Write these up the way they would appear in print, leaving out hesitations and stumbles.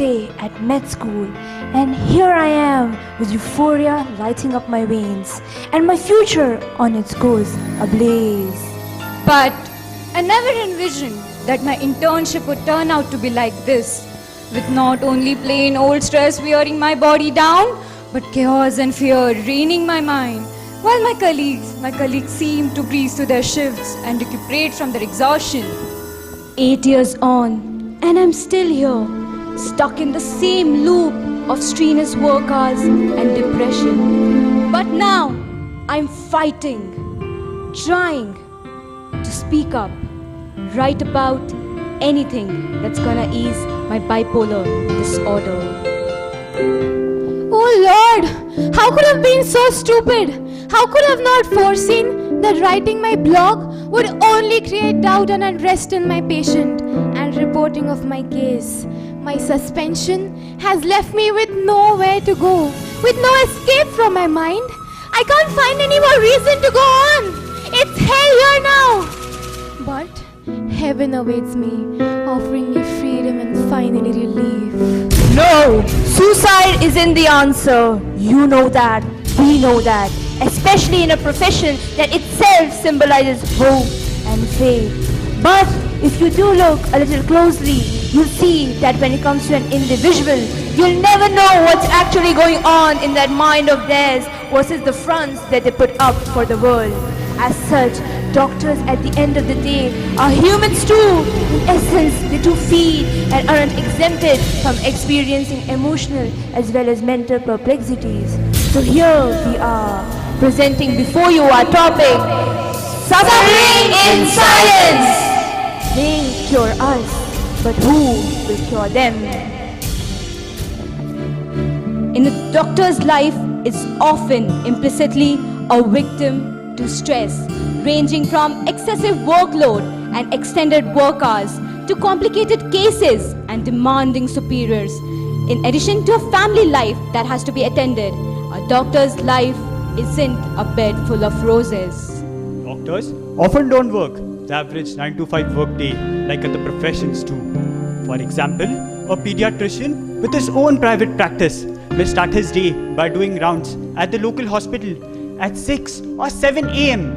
day at med school, and here I am with euphoria lighting up my veins, and my future on its course ablaze. But I never envisioned that my internship would turn out to be like this, with not only plain old stress wearing my body down, but chaos and fear reigning my mind, while my colleagues seem to breeze through their shifts and recuperate from their exhaustion. 8 years on, and I'm still here, stuck in the same loop of strenuous work hours and depression. But now, I'm fighting, trying to speak up, write about anything that's gonna ease my bipolar disorder. Oh Lord, how could I have been so stupid? How could I have not foreseen that writing my blog would only create doubt and unrest in my patient and reporting of my case? My suspension has left me with nowhere to go, with no escape from my mind. I can't find any more reason to go on. It's hell here now. But heaven awaits me, offering me freedom and finally relief. No! Suicide isn't the answer. You know that. We know that. Especially in a profession that itself symbolizes hope and faith. But if you do look a little closely, you'll see that when it comes to an individual, you'll never know what's actually going on in that mind of theirs versus the fronts that they put up for the world. As such, doctors at the end of the day are humans too. In essence, they do feed and aren't exempted from experiencing emotional as well as mental perplexities. So here we are, presenting before you our topic, Suffering in Silence. They cure us, but who will cure them? In a doctor's life is often implicitly a victim to stress, ranging from excessive workload and extended work hours to complicated cases and demanding superiors. In addition to a family life that has to be attended, a doctor's life isn't a bed full of roses. Doctors often don't work the average 9 to 5 work day like other professions do. For example, a pediatrician with his own private practice may start his day by doing rounds at the local hospital at 6 or 7 a.m.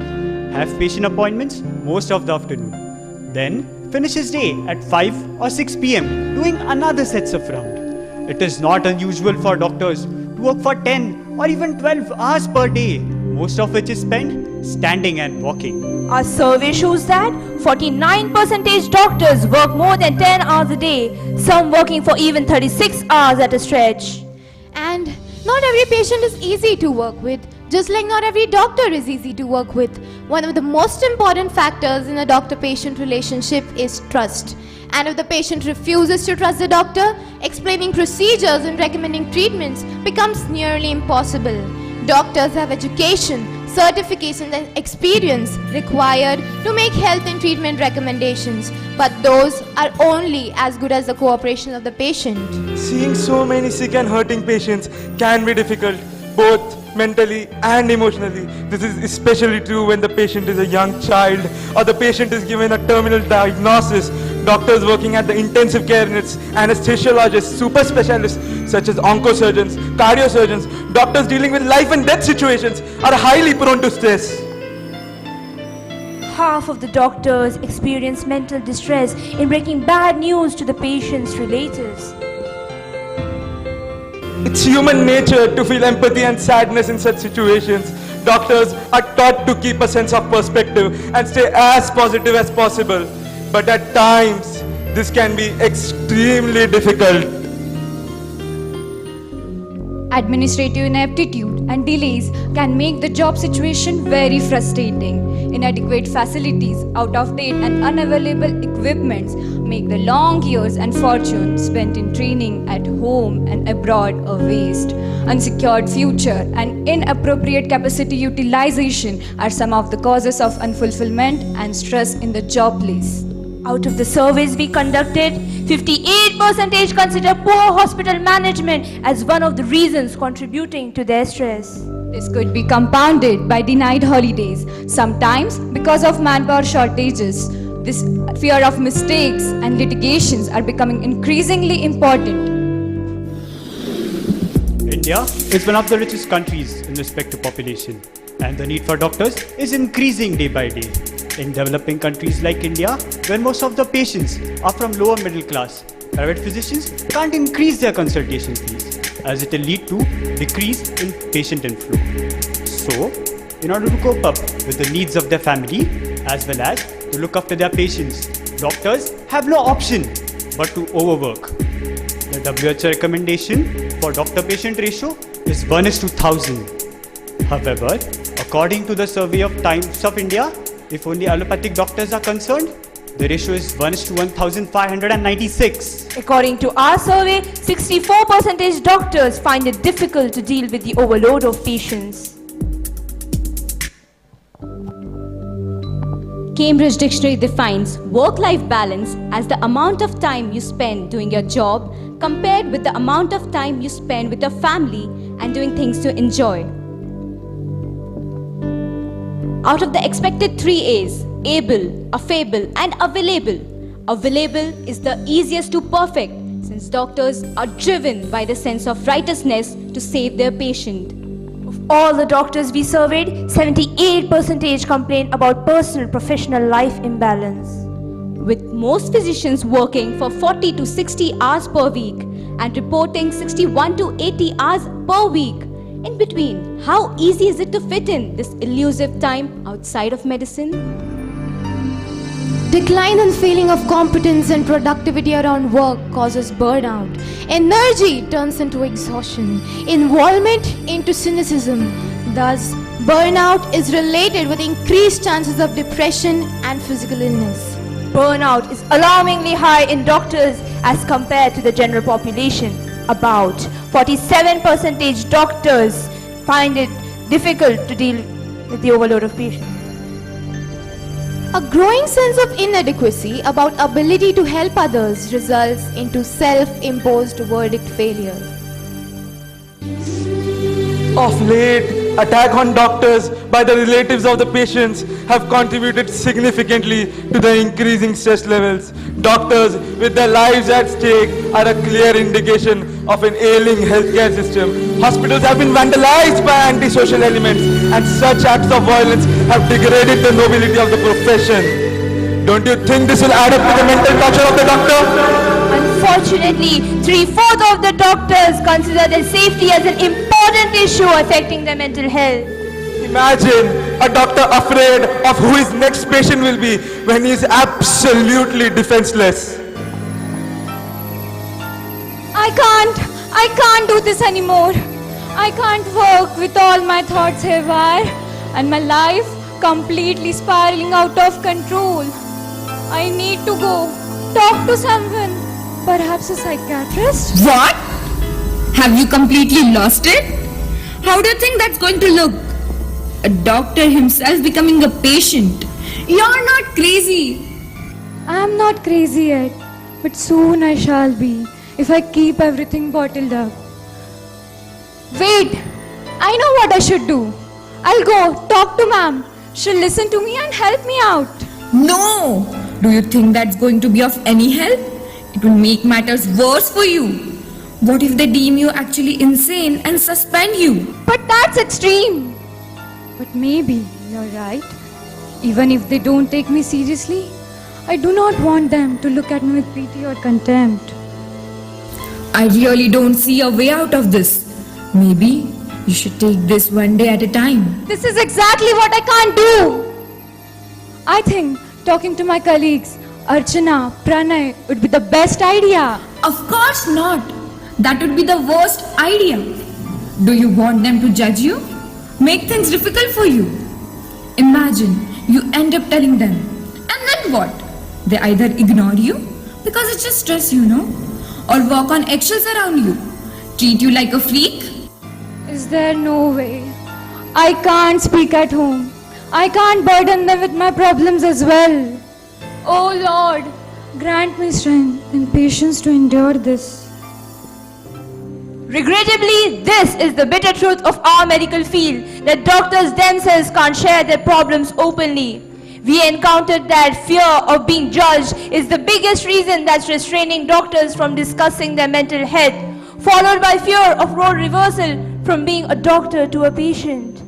have patient appointments most of the afternoon. Then finish his day at 5 or 6 p.m. doing another sets of round. It is not unusual for doctors to work for 10 or even 12 hours per day, most of which is spent standing and walking. Our survey shows that 49% doctors work more than 10 hours a day, some working for even 36 hours at a stretch. And not every patient is easy to work with, just like not every doctor is easy to work with. One of the most important factors in a doctor-patient relationship is trust. And if the patient refuses to trust the doctor, explaining procedures and recommending treatments becomes nearly impossible. Doctors have education, certifications and experience required to make health and treatment recommendations, but those are only as good as the cooperation of the patient. Seeing so many sick and hurting patients can be difficult, both mentally and emotionally. This is especially true when the patient is a young child or the patient is given a terminal diagnosis. Doctors working at the intensive care units, anesthesiologists, super specialists such as oncosurgeons, cardiosurgeons, doctors dealing with life and death situations are highly prone to stress. Half of the doctors experience mental distress in breaking bad news to the patient's relatives. It's human nature to feel empathy and sadness in such situations. Doctors are taught to keep a sense of perspective and stay as positive as possible. But at times, this can be extremely difficult. Administrative ineptitude and delays can make the job situation very frustrating. Inadequate facilities, out-of-date and unavailable equipments make the long years and fortune spent in training at home and abroad a waste. Unsecured future and inappropriate capacity utilization are some of the causes of unfulfillment and stress in the job place. Out of the surveys we conducted, 58% consider poor hospital management as one of the reasons contributing to their stress. This could be compounded by denied holidays, sometimes because of manpower shortages. This fear of mistakes and litigations are becoming increasingly important. India is one of the richest countries in respect to population, and the need for doctors is increasing day by day. In developing countries like India, where most of the patients are from lower middle class, private physicians can't increase their consultation fees, as it will lead to decrease in patient inflow. So, in order to cope up with the needs of their family, as well as to look after their patients, doctors have no option but to overwork. The WHO recommendation for doctor-patient ratio is 1:1000. However, according to the Survey of Times of India, if only allopathic doctors are concerned, the ratio is 1:1596. According to our survey, 64% doctors find it difficult to deal with the overload of patients. Cambridge Dictionary defines work-life balance as the amount of time you spend doing your job compared with the amount of time you spend with your family and doing things to enjoy. Out of the expected 3 A's, able, affable and available, available is the easiest to perfect since doctors are driven by the sense of righteousness to save their patient. Of all the doctors we surveyed, 78% complain about personal professional life imbalance. With most physicians working for 40 to 60 hours per week and reporting 61 to 80 hours per week. In between, how easy is it to fit in this elusive time outside of medicine? Decline in feeling of competence and productivity around work causes burnout. Energy turns into exhaustion. Involvement into cynicism. Thus, burnout is related with increased chances of depression and physical illness. Burnout is alarmingly high in doctors as compared to the general population. About 47% doctors find it difficult to deal with the overload of patients. A growing sense of inadequacy about ability to help others results into self-imposed verdict failure. Of late, attack on doctors by the relatives of the patients have contributed significantly to the increasing stress levels. Doctors with their lives at stake are a clear indication of an ailing healthcare system. Hospitals have been vandalized by antisocial elements, and such acts of violence have degraded the nobility of the profession. Don't you think this will add up to the mental torture of the doctor? Unfortunately, 3/4 of the doctors consider their safety as an important issue affecting their mental health. Imagine a doctor afraid of who his next patient will be when he is absolutely defenseless. I can't do this anymore. I can't work with all my thoughts haywire and my life completely spiraling out of control. I need to go talk to someone, perhaps a psychiatrist. What? Have you completely lost it? How do you think that's going to look? A doctor himself becoming a patient. You're not crazy. I'm not crazy yet, but soon I shall be if I keep everything bottled up. Wait, I know what I should do. I'll go talk to ma'am. She'll listen to me and help me out. No. Do you think that's going to be of any help? It will make matters worse for you. What if they deem you actually insane and suspend you? But that's extreme. But maybe you're right. Even if they don't take me seriously, I do not want them to look at me with pity or contempt. I really don't see a way out of this. Maybe you should take this one day at a time. This is exactly what I can't do. I think talking to my colleagues, Archana, Pranay, would be the best idea. Of course not. That would be the worst idea. Do you want them to judge you? Make things difficult for you? Imagine you end up telling them. And then what? They either ignore you because it's just stress, or walk on eggshells around you, treat you like a freak. Is there no way? I can't speak at home. I can't burden them with my problems as well. Oh Lord, grant me strength and patience to endure this. Regrettably, this is the bitter truth of our medical field, that doctors themselves can't share their problems openly. We encountered that fear of being judged is the biggest reason that's restraining doctors from discussing their mental health. followed by fear of role reversal from being a doctor to a patient.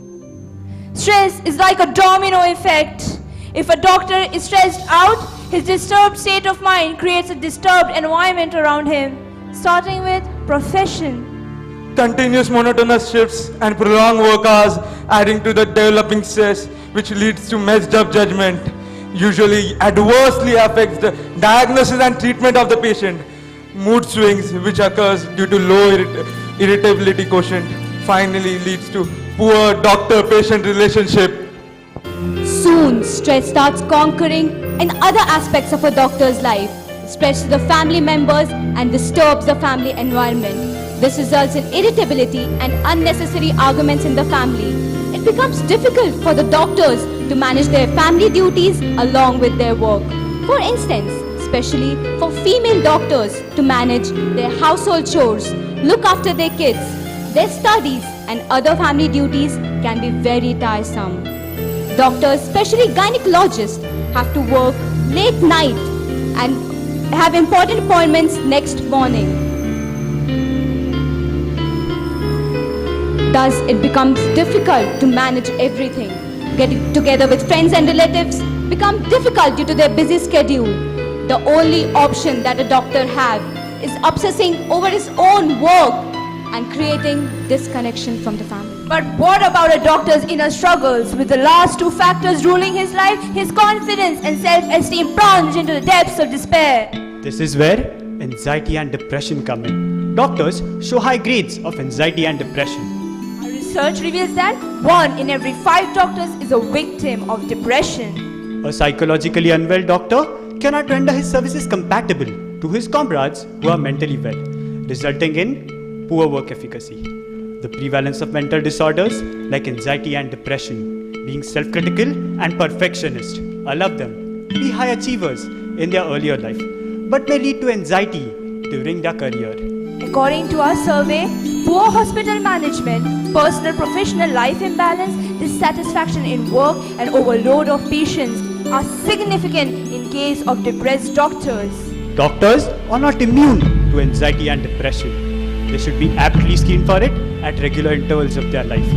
Stress is like a domino effect. If a doctor is stressed out, his disturbed state of mind creates a disturbed environment around him, starting with profession. Continuous monotonous shifts and prolonged work hours adding to the developing stress, which leads to messed up judgment, usually adversely affects the diagnosis and treatment of the patient. Mood swings, which occurs due to low irritability quotient, finally leads to poor doctor-patient relationship. Soon, stress starts conquering in other aspects of a doctor's life, spreads to the family members and disturbs the family environment. This results in irritability and unnecessary arguments in the family. It becomes difficult for the doctors to manage their family duties along with their work. For instance, especially for female doctors to manage their household chores, look after their kids, their studies and other family duties can be very tiresome. Doctors, especially gynecologists, have to work late night and have important appointments next morning. Thus, it becomes difficult to manage everything. Getting together with friends and relatives becomes difficult due to their busy schedule. The only option that a doctor has is obsessing over his own work and creating disconnection from the family. But what about a doctor's inner struggles? With the last two factors ruling his life, his confidence and self-esteem plunge into the depths of despair. This is where anxiety and depression come in. Doctors show high grades of anxiety and depression. Our research reveals that 1 in every 5 doctors is a victim of depression. A psychologically unwell doctor cannot render his services compatible to his comrades who are mentally well, resulting in poor work efficacy. The prevalence of mental disorders like anxiety and depression, being self-critical and perfectionist, allow them to be high achievers in their earlier life, but may lead to anxiety during their career. According to our survey, poor hospital management, personal professional life imbalance, dissatisfaction in work and overload of patients are significant in case of depressed doctors. Doctors are not immune to anxiety and depression. They should be aptly screened for it at regular intervals of their life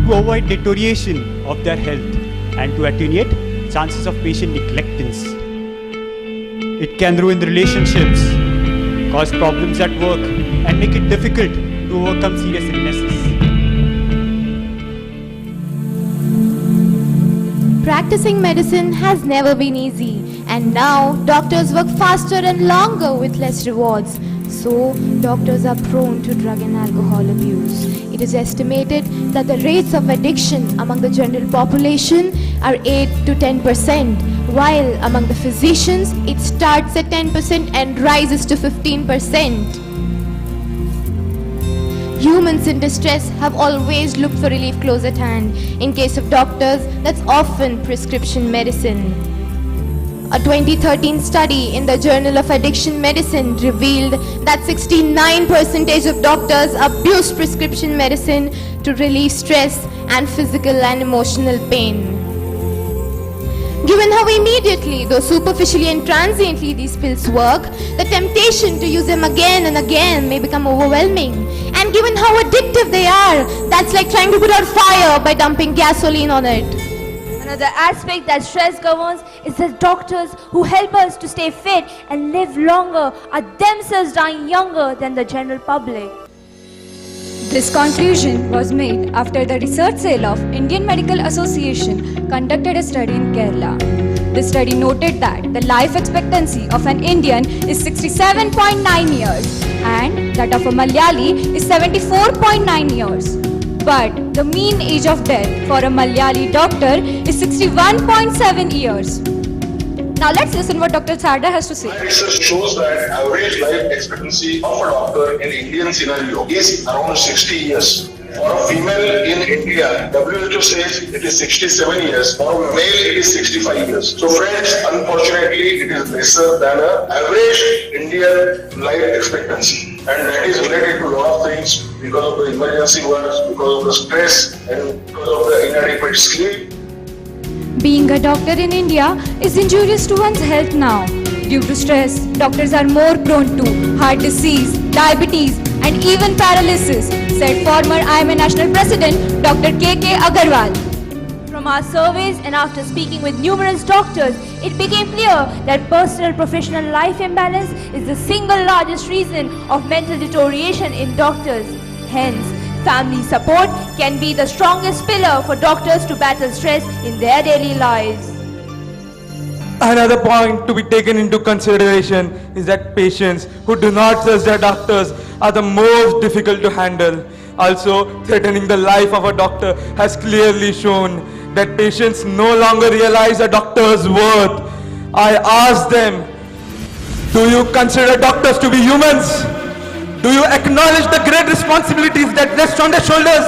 to avoid deterioration of their health and to attenuate chances of patient neglectance. It can ruin the relationships, cause problems at work and make it difficult to overcome serious illnesses. Practicing medicine has never been easy, and now doctors work faster and longer with less rewards. So, doctors are prone to drug and alcohol abuse. It is estimated that the rates of addiction among the general population are 8 to 10%, while among the physicians it starts at 10% and rises to 15%. Humans in distress have always looked for relief close at hand. In case of doctors, that's often prescription medicine. A 2013 study in the Journal of Addiction Medicine revealed that 69% of doctors abused prescription medicine to relieve stress and physical and emotional pain. Given how immediately, though superficially and transiently these pills work, the temptation to use them again and again may become overwhelming. And given how addictive they are, that's like trying to put out fire by dumping gasoline on it. Another aspect that stress governs is that doctors who help us to stay fit and live longer are themselves dying younger than the general public. This conclusion was made after the research cell of Indian Medical Association conducted a study in Kerala. The study noted that the life expectancy of an Indian is 67.9 years and that of a Malayali is 74.9 years. But the mean age of death for a Malayali doctor is 61.7 years. Now let's listen what Dr. Sarda has to say. My research shows that average life expectancy of a doctor in Indian scenario is around 60 years. For a female in India, WHO says it is 67 years. For a male, it is 65 years. So friends, unfortunately, it is lesser than an average Indian life expectancy. And that is related to a lot of things because of the emergency works, because of the stress, and because of the inadequate sleep. Being a doctor in India is injurious to one's health now. Due to stress, doctors are more prone to heart disease, diabetes and even paralysis, said former IMA National President Dr. K.K. Agarwal. From our surveys and after speaking with numerous doctors, it became clear that personal professional life imbalance is the single largest reason of mental deterioration in doctors. Hence, family support can be the strongest pillar for doctors to battle stress in their daily lives. Another point to be taken into consideration is that patients who do not trust their doctors are the most difficult to handle. Also, threatening the life of a doctor has clearly shown that patients no longer realize a doctor's worth. I ask them, do you consider doctors to be humans? Do you acknowledge the great responsibilities that rest on their shoulders?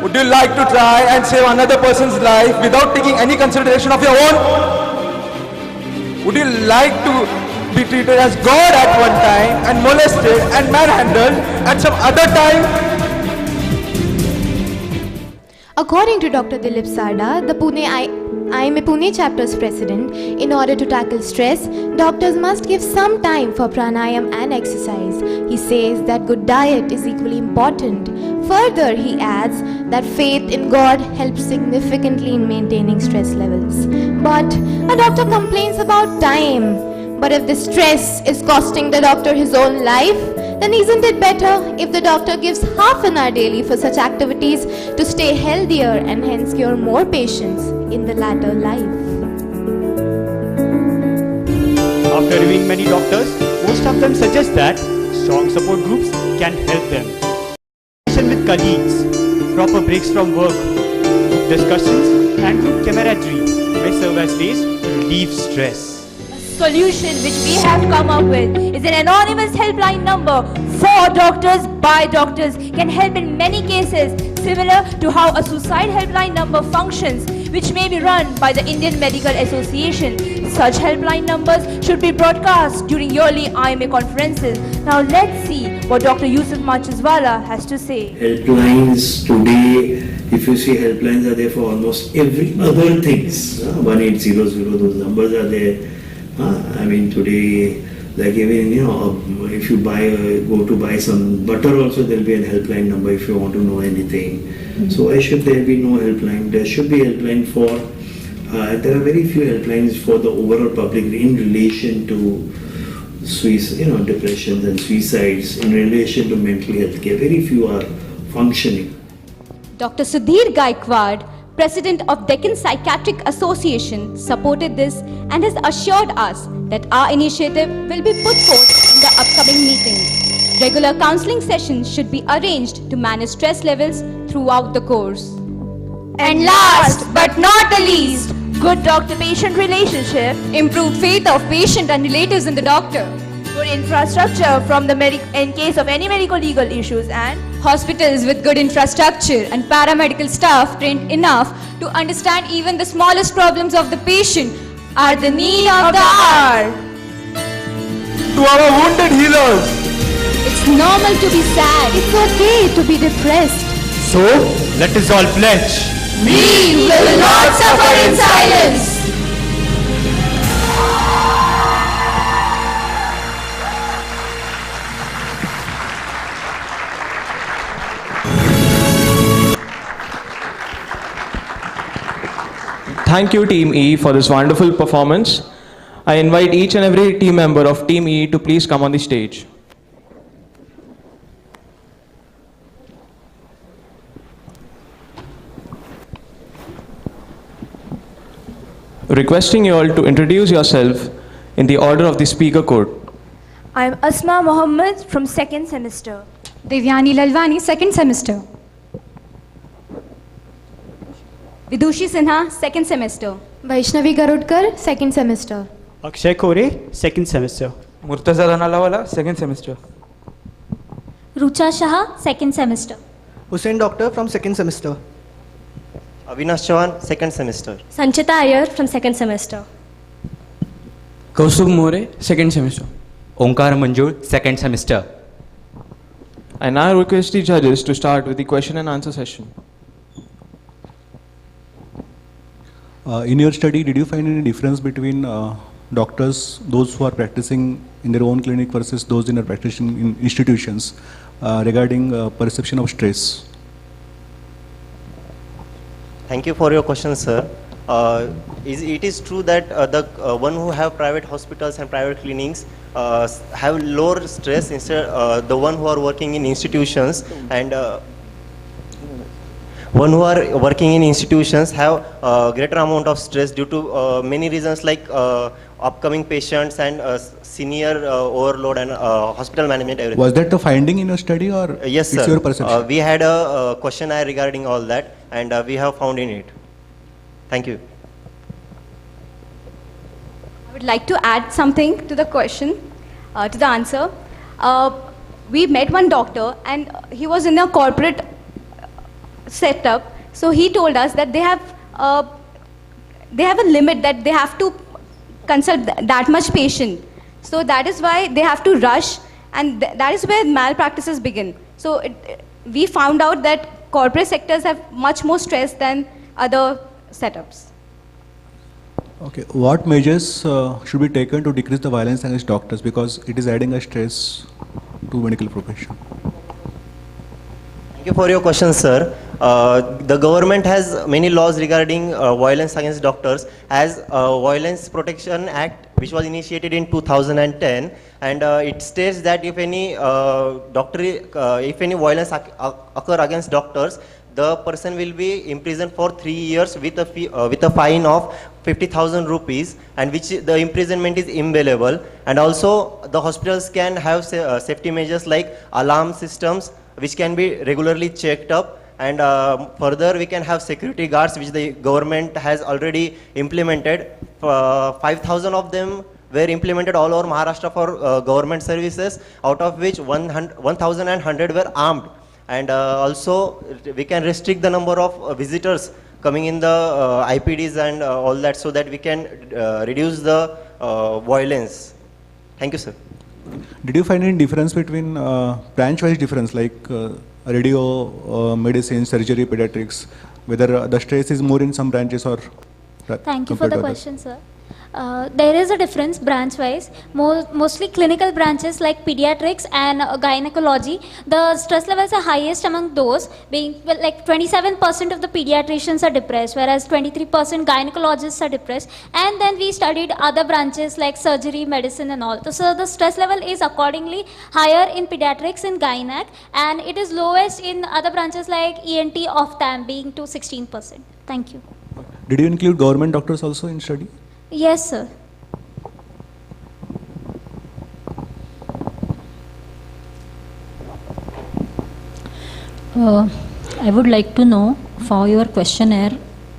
Would you like to try and save another person's life without taking any consideration of your own? Would you like to be treated as God at one time and molested and manhandled at some other time? According to Dr. Dilip Sarda, the IMA Pune chapter's president, in order to tackle stress, doctors must give some time for pranayam and exercise. He says that good diet is equally important. Further, he adds that faith in God helps significantly in maintaining stress levels. But a doctor complains about time. But if the stress is costing the doctor his own life, then isn't it better if the doctor gives half an hour daily for such activities to stay healthier and hence cure more patients in the latter life? After reviewing many doctors, most of them suggest that strong support groups can help them. With colleagues, proper breaks from work, group discussions and group camaraderie may serve as ways to relieve stress. Solution which we have come up with is an anonymous helpline number for doctors by doctors can help in many cases, similar to how a suicide helpline number functions, which may be run by the Indian Medical Association. Such helpline numbers should be broadcast during yearly IMA conferences. Now let's see what Dr. Yusuf Machizwala has to say. Helplines today, if you see, helplines are there for almost every other things. 1800, those numbers are there. I mean today, like even if you go to buy some butter also, there will be a helpline number if you want to know anything. Mm-hmm. So why should there be no helpline? There should be helpline for, there are very few helplines for the overall public in relation to suicide, depressions and suicides, in relation to mental health care. Very few are functioning. Dr. Sudhir Gaikwad, President of Deccan Psychiatric Association, supported this and has assured us that our initiative will be put forth in the upcoming meeting. Regular counseling sessions should be arranged to manage stress levels throughout the course. And last but not the least, good doctor-patient relationship, Improved faith of patient and relatives in the doctor. good infrastructure from the in case of any medical legal issues, and Hospitals with good infrastructure and paramedical staff trained enough to understand even the smallest problems of the patient are the need of the hour. To our wounded healers, It's normal to be sad. It's okay to be depressed. So, let us all pledge. We will not suffer in silence. Thank you Team E for this wonderful performance. I invite each and every team member of Team E to please come on the stage. Requesting you all to introduce yourself in the order of the speaker code. I am Asma Mohammed from 2nd semester. Devyani Lalwani, 2nd semester. Vidushi Sinha, 2nd semester. Vaishnavi Garudkar, 2nd semester. Akshay Kore, 2nd semester. Murtaza Ranalawala, 2nd semester. Rucha Shah, 2nd semester. Hussein Doctor from 2nd semester. Avinash Chauhan, 2nd semester. Sanchita Iyer from 2nd semester. Kaustubh More, 2nd semester. Onkar Manjur, 2nd semester. I now request the judges to start with the question and answer session. In your study, did you find any difference between doctors, those who are practicing in their own clinic versus those in are practicing in institutions? regarding perception of stress? Thank you for your question, sir. It is true that the one who have private hospitals and private clinics have lower stress instead the one who are working in institutions, and one who are working in institutions have greater amount of stress due to many reasons like upcoming patients and senior overload and hospital management, everything. Was that the finding in your study, or Yes, it's sir. your perception? We had a questionnaire regarding all that, and we have found in it. Thank you. I would like to add something to the question, to the answer. We met one doctor and he was in a corporate setup. So he told us that they have a limit that they have to consult that much patient. So that is why they have to rush, and that is where malpractices begin. So we found out that corporate sectors have much more stress than other setups. Okay, what measures should be taken to decrease the violence against doctors, because it is adding a stress to medical profession? Thank you for your question, sir. The government has many laws regarding violence against doctors, as Violence Protection Act, which was initiated in 2010, and it states that if any if any violence occur against doctors, the person will be imprisoned for 3 years with a fine of 50,000 rupees, and which the imprisonment is invaluable. And also the hospitals can have safety measures like alarm systems, which can be regularly checked up, and further we can have security guards, which the government has already implemented. 5,000 of them were implemented all over Maharashtra for government services, out of which 1,100 were armed. And also we can restrict the number of visitors coming in the IPDs and all that, so that we can reduce the violence. Thank you, sir. Did you find any difference between branch-wise difference, like radio, medicine, surgery, pediatrics, whether the stress is more in some branches or Thank you for the question, sir. There is a difference branch-wise. Mostly clinical branches like pediatrics and gynecology, the stress levels are highest among those, being like 27% of the pediatricians are depressed, whereas 23% gynecologists are depressed. And then we studied other branches like surgery, medicine and all. So the stress level is accordingly higher in pediatrics and gynac, and it is lowest in other branches like ENT, ophthalm, being to 16%. Thank you. Did you include government doctors also in study? Yes, sir. I would like to know, for your questionnaire,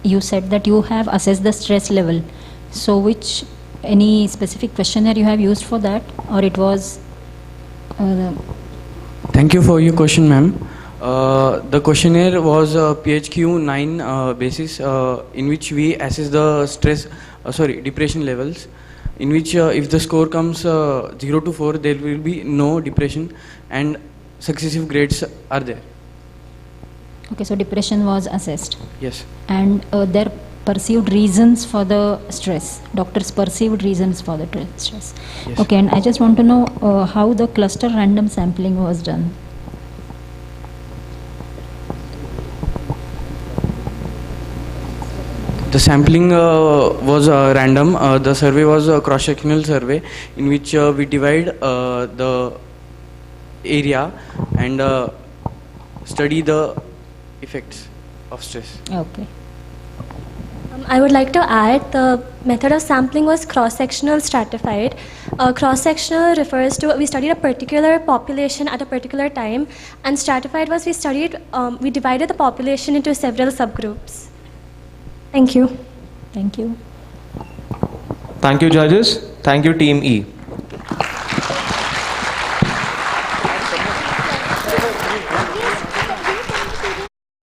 you said that you have assessed the stress level. So any specific questionnaire you have used for that, or it was? Thank you for your question, ma'am. The questionnaire was PHQ 9 basis, in which we assess the depression levels, in which if the score comes 0 to 4, there will be no depression, and successive grades are there. Okay, so depression was assessed. Yes. And their perceived reasons for the stress, doctors' perceived reasons for the stress. Yes. Okay, and I just want to know how the cluster random sampling was done. The sampling was random. The survey was a cross-sectional survey, in which we divide the area and study the effects of stress. Okay. I would like to add, the method of sampling was cross-sectional stratified. Cross-sectional refers to, we studied a particular population at a particular time, and stratified was we divided the population into several subgroups. Thank you. Thank you. Thank you, judges. Thank you, Team E.